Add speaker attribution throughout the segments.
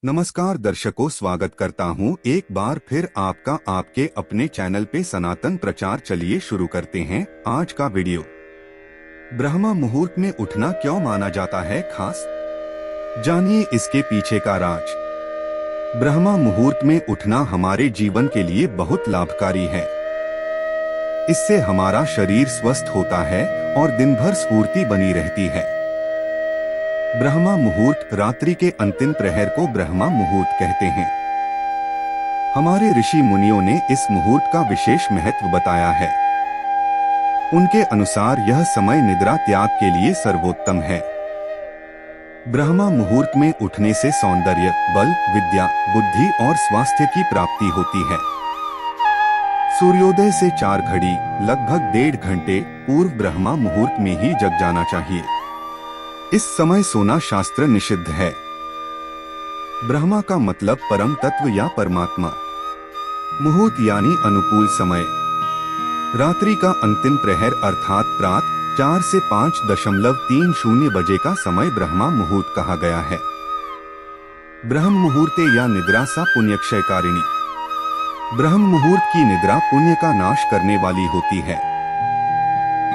Speaker 1: नमस्कार दर्शकों, स्वागत करता हूं एक बार फिर आपका आपके अपने चैनल पे सनातन प्रचार। चलिए शुरू करते हैं आज का वीडियो। ब्रह्म मुहूर्त में उठना क्यों माना जाता है खास, जानिए इसके पीछे का राज। ब्रह्म मुहूर्त में उठना हमारे जीवन के लिए बहुत लाभकारी है। इससे हमारा शरीर स्वस्थ होता है और दिन भर स्फूर्ति बनी रहती है। ब्रह्मा मुहूर्त, रात्रि के अंतिम प्रहर को ब्रह्मा मुहूर्त कहते हैं। हमारे ऋषि मुनियों ने इस मुहूर्त का विशेष महत्व बताया है। उनके अनुसार यह समय निद्रा त्याग के लिए सर्वोत्तम है। ब्रह्मा मुहूर्त में उठने से सौंदर्य, बल, विद्या, बुद्धि और स्वास्थ्य की प्राप्ति होती है। सूर्योदय से 4 घड़ी लगभग 1.5 घंटे पूर्व ब्रह्मा मुहूर्त में ही जग जाना चाहिए। इस समय सोना शास्त्र निषिद्ध है। ब्रह्मा का मतलब परम तत्व या परमात्मा। मुहूर्त यानी अनुकूल समय। रात्रि का अंतिम प्रहर अर्थात प्रातः 4 से 5:30 बजे का समय ब्रह्मा मुहूर्त कहा गया है। ब्रह्म मुहूर्ते या निद्रा सा पुण्यक्षयकारिणी। ब्रह्म मुहूर्त की निद्रा पुण्य का नाश करने वाली होती है।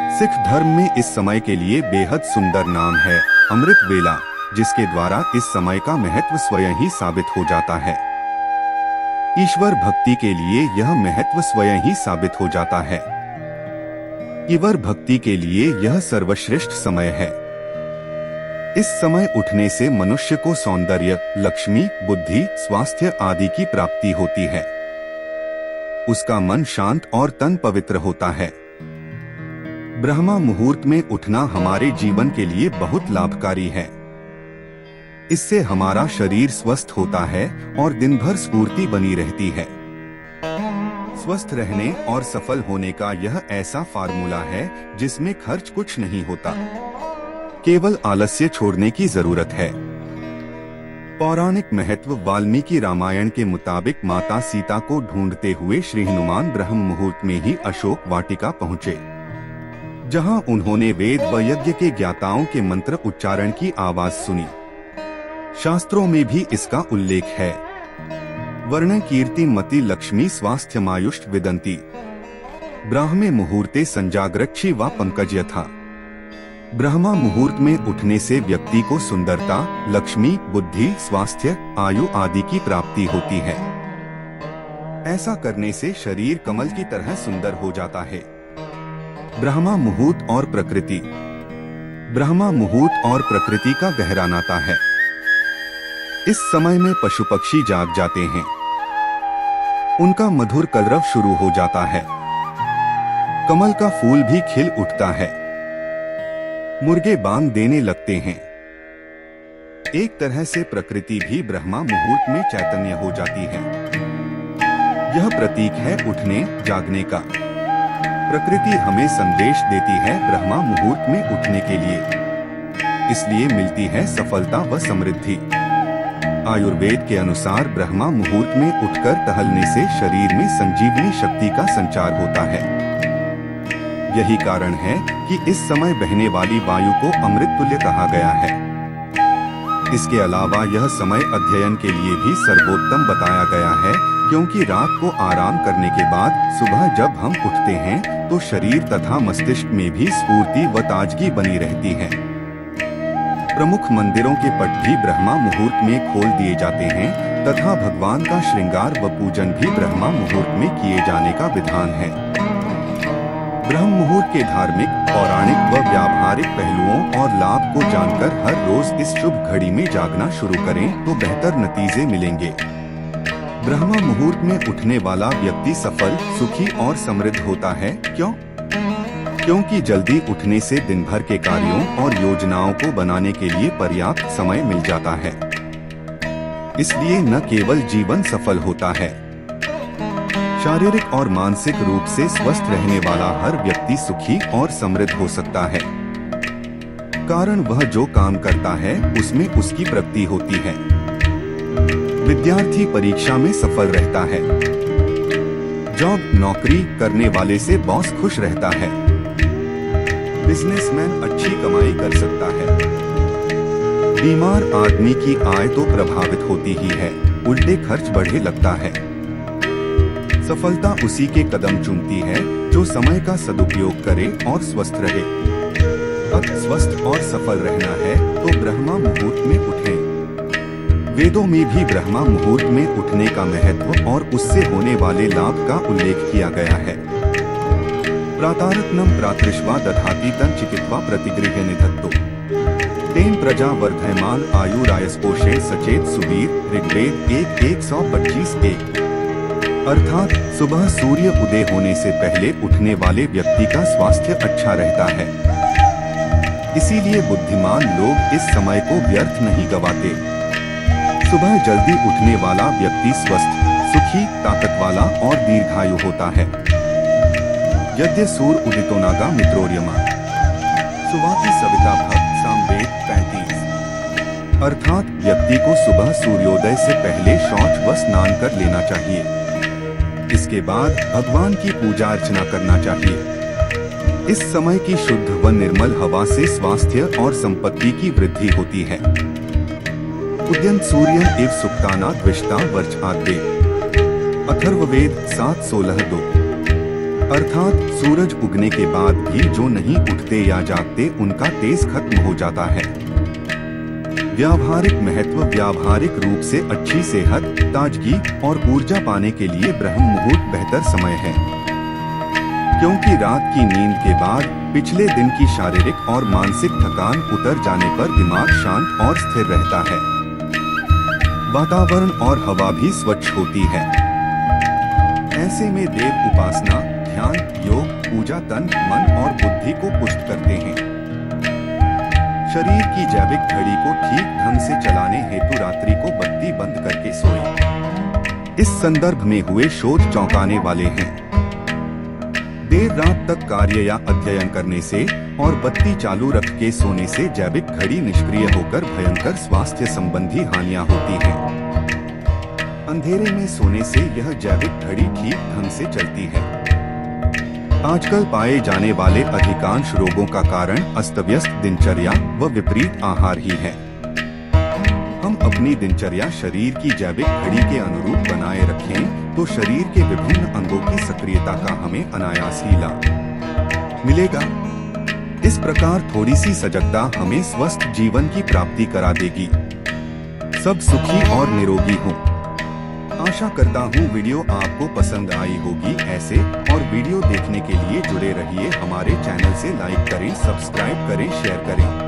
Speaker 1: सिख धर्म में इस समय के लिए बेहद सुंदर नाम है अमृत वेला, जिसके द्वारा इस समय का महत्व स्वयं ही साबित हो जाता है। ईश्वर भक्ति के लिए यह महत्व स्वयं ही साबित हो जाता है। ईश्वर भक्ति के लिए यह सर्वश्रेष्ठ समय है। इस समय उठने से मनुष्य को सौंदर्य, लक्ष्मी, बुद्धि, स्वास्थ्य आदि की प्राप्ति होती है। उसका मन शांत और तन पवित्र होता है। ब्रह्मा मुहूर्त में उठना हमारे जीवन के लिए बहुत लाभकारी है। इससे हमारा शरीर स्वस्थ होता है और दिन भर स्फूर्ति बनी रहती है। स्वस्थ रहने और सफल होने का यह ऐसा फार्मूला है जिसमें खर्च कुछ नहीं होता, केवल आलस्य छोड़ने की जरूरत है। पौराणिक महत्व वाल्मीकि रामायण के मुताबिक माता सीता को ढूंढते हुए श्री हनुमान ब्रह्म मुहूर्त में ही अशोक वाटिका पहुँचे, जहां उन्होंने वेद व यज्ञ के ज्ञाताओं के मंत्र उच्चारण की आवाज सुनी। शास्त्रों में भी इसका उल्लेख है। वर्ण कीर्ति मति लक्ष्मी स्वास्थ्य मायुष्ट विदंती। ब्राह्मे मुहूर्ते संजागरक्षी व पंकज यथा। ब्रह्मा मुहूर्त में उठने से व्यक्ति को सुंदरता, लक्ष्मी, बुद्धि, स्वास्थ्य, आयु आदि की प्राप्ति होती है। ऐसा करने से शरीर कमल की तरह सुंदर हो जाता है। ब्रह्मा मुहूर्त और प्रकृति। ब्रह्मा मुहूर्त और प्रकृति का गहरा नाता है। इस समय में पशु पक्षी जाग जाते हैं। उनका मधुर कलरव शुरू हो जाता है। कमल का फूल भी खिल उठता है। मुर्गे बांग देने लगते हैं। एक तरह से प्रकृति भी ब्रह्मा मुहूर्त में चैतन्य हो जाती है। यह प्रतीक है उठने, जागने का। प्रकृति हमें संदेश देती है ब्रह्मा मुहूर्त में उठने के लिए, इसलिए मिलती है सफलता व समृद्धि। आयुर्वेद के अनुसार ब्रह्मा मुहूर्त में उठकर टहलने से शरीर में संजीवनी शक्ति का संचार होता है। यही कारण है कि इस समय बहने वाली वायु को अमृत तुल्य कहा गया है। इसके अलावा यह समय अध्ययन के लिए भी सर्वोत्तम बताया गया है, क्योंकि रात को आराम करने के बाद सुबह जब हम उठते हैं तो शरीर तथा मस्तिष्क में भी स्फूर्ति व ताजगी बनी रहती है। प्रमुख मंदिरों के पट भी ब्रह्मा मुहूर्त में खोल दिए जाते हैं तथा भगवान का श्रृंगार व पूजन भी ब्रह्मा मुहूर्त में किए जाने का विधान है। ब्रह्म मुहूर्त के धार्मिक, पौराणिक व व्यावहारिक पहलुओं और लाभ को जानकर हर रोज इस शुभ घड़ी में जागना शुरू करें तो बेहतर नतीजे मिलेंगे। ब्रह्म मुहूर्त में उठने वाला व्यक्ति सफल, सुखी और समृद्ध होता है। क्यों? क्योंकि जल्दी उठने से दिन भर के कार्यों और योजनाओं को बनाने के लिए पर्याप्त समय मिल जाता है। इसलिए न केवल जीवन सफल होता है, शारीरिक और मानसिक रूप से स्वस्थ रहने वाला हर व्यक्ति सुखी और समृद्ध हो सकता है। कारण वह जो काम करता है उसमें उसकी प्रगति होती है। विद्यार्थी परीक्षा में सफल रहता है। जॉब, नौकरी करने वाले से बॉस खुश रहता है। बिजनेसमैन अच्छी कमाई कर सकता है। बीमार आदमी की आय तो प्रभावित होती ही है, उल्टे खर्च बढ़े लगता है। सफलता उसी के कदम चूमती है जो समय का सदुपयोग करे और स्वस्थ रहे। अगर स्वस्थ और सफल रहना है तो ब्रह्मा मुहूर्त में उठें। वेदों में भी ब्रह्मा मुहूर्त में उठने का महत्व और उससे होने वाले लाभ का उल्लेख किया गया है। प्रातरत्नम प्रातृष्वा दधाति तं चिकित्वा प्रतिगृह्य निधत्तो तेन प्रजा वर्धमान आयुरायस्पोषे सचेत सुवीर। ऋग्वेद 1:125 अर्थात सुबह सूर्य उदय होने से पहले उठने वाले व्यक्ति का स्वास्थ्य अच्छा रहता है। इसीलिए बुद्धिमान लोग इस समय को व्यर्थ नहीं गवाते। सुबह जल्दी उठने वाला व्यक्ति स्वस्थ, सुखी, ताकत वाला और दीर्घायु होता है। यद्य सूर्य उदितो नागा मित्रोर्यमा सुवाति सविता भक्त सामवेद 35 अर्थात व्यक्ति को सुबह सूर्योदय से पहले शौच व स्नान कर लेना चाहिए। इसके बाद भगवान की पूजा अर्चना करना चाहिए। इस समय की शुद्ध व निर्मल हवा से स्वास्थ्य और संपत्ति की वृद्धि होती है। उद्यंत सूर्यं इव सुक्ताना द्विष्टा वर्षाद्य अथर्ववेद 7:16-2 अर्थात सूरज उगने के बाद भी जो नहीं उठते या जागते उनका तेज खत्म हो जाता है। व्यावहारिक महत्व व्यावहारिक रूप से अच्छी सेहत, ताजगी और ऊर्जा पाने के लिए ब्रह्म मुहूर्त बेहतर समय है, क्योंकि रात की नींद के बाद पिछले दिन की शारीरिक और मानसिक थकान उतर जाने पर दिमाग शांत और स्थिर रहता है। वातावरण और हवा भी स्वच्छ होती है। ऐसे में देव उपासना, ध्यान, योग, पूजा तन, मन और बुद्धि को पुष्ट करते हैं। शरीर की जैविक घड़ी को ठीक ढंग से चलाने हेतु रात्रि को बत्ती बंद करके सोएं। इस संदर्भ में हुए शोध चौंकाने वाले हैं। देर रात तक कार्य या अध्ययन करने से और बत्ती चालू रख के सोने से जैविक घड़ी निष्क्रिय होकर भयंकर स्वास्थ्य संबंधी हानियां होती हैं। अंधेरे में सोने से यह जैविक घड़ी ठीक ढंग से चलती है। आजकल पाए जाने वाले अधिकांश रोगों का कारण अस्तव्यस्त दिनचर्या व विपरीत आहार ही है। हम अपनी दिनचर्या शरीर की जैविक घड़ी के अनुरूप बनाए रखें तो शरीर के विभिन्न अंगों की सक्रियता का हमें अनायास ही लाभ मिलेगा। इस प्रकार थोड़ी सी सजगता हमें स्वस्थ जीवन की प्राप्ति करा देगी। सब सुखी और निरोगी हों। आशा करता हूँ वीडियो आपको पसंद आई होगी। ऐसे और वीडियो देखने के लिए जुड़े रहिए। हमारे चैनल से लाइक करें, सब्सक्राइब करें, शेयर करें।